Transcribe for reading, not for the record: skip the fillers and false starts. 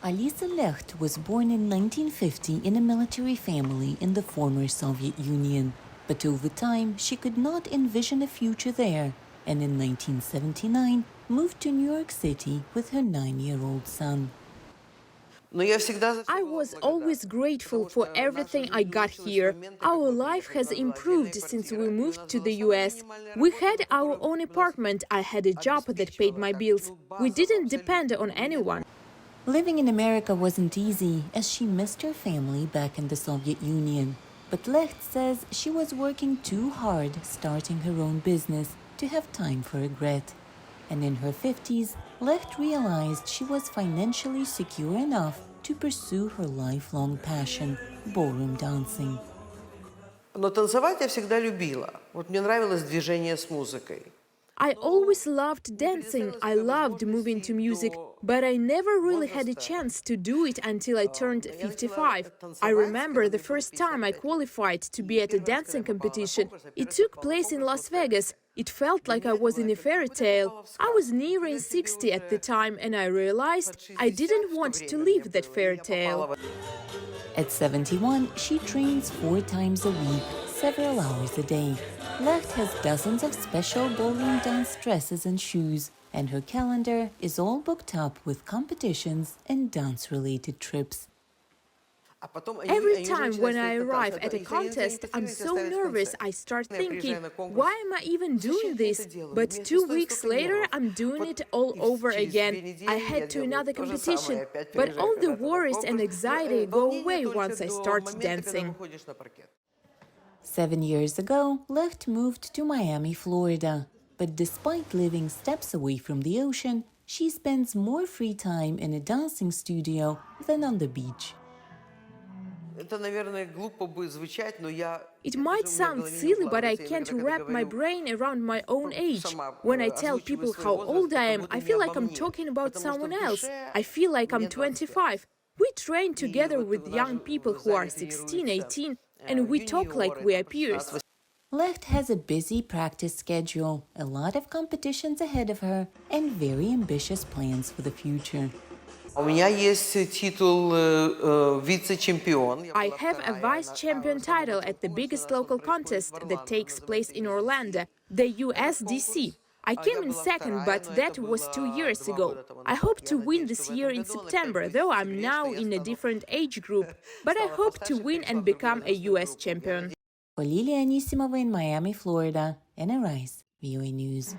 Alisa Leht was born in 1950 in a military family in the former Soviet Union. But over time, she could not envision a future there, and in 1979 moved to New York City with her 9-year-old son. I was always grateful for everything I got here. Our life has improved since we moved to the US. We had our own apartment, I had a job that paid my bills. We didn't depend on anyone. Living in America wasn't easy, as she missed her family back in the Soviet Union. But Leht says she was working too hard starting her own business to have time for regret. And in her 50s, Leht realized she was financially secure enough to pursue her lifelong passion, ballroom dancing. Но танцевать я всегда любила. Вот мне нравилось движение с музыкой. I always loved dancing, I loved moving to music, but I never really had a chance to do it until I turned 55. I remember the first time I qualified to be at a dancing competition. It took place in Las Vegas. It felt like I was in a fairy tale. I was nearing 60 at the time, and I realized I didn't want to live that fairy tale. At 71, she trains 4 times a week, several hours a day. Leht has dozens of special ballroom dance dresses and shoes, and her calendar is all booked up with competitions and dance-related trips. Every time when I arrive at a contest, I'm so nervous, I start thinking, why am I even doing this? But 2 weeks later, I'm doing it all over again. I head to another competition, but all the worries and anxiety go away once I start dancing. 7 years ago, Leht moved to Miami, Florida. But despite living steps away from the ocean, she spends more free time in a dancing studio than on the beach. It might sound silly, but I can't wrap my brain around my own age. When I tell people how old I am, I feel like I'm talking about someone else. I feel like I'm 25. We train together with young people who are 16, 18, and we talk like we are peers. Leht has a busy practice schedule, a lot of competitions ahead of her, and very ambitious plans for the future. I have a vice champion title at the biggest local contest that takes place in Orlando, the USDC. I came in second, but that was 2 years ago. I hope to win this year in September, though I'm now in a different age group. But I hope to win and become a US champion. For Lilia Anisimova in Miami, Florida, Anna Rice, VOA News.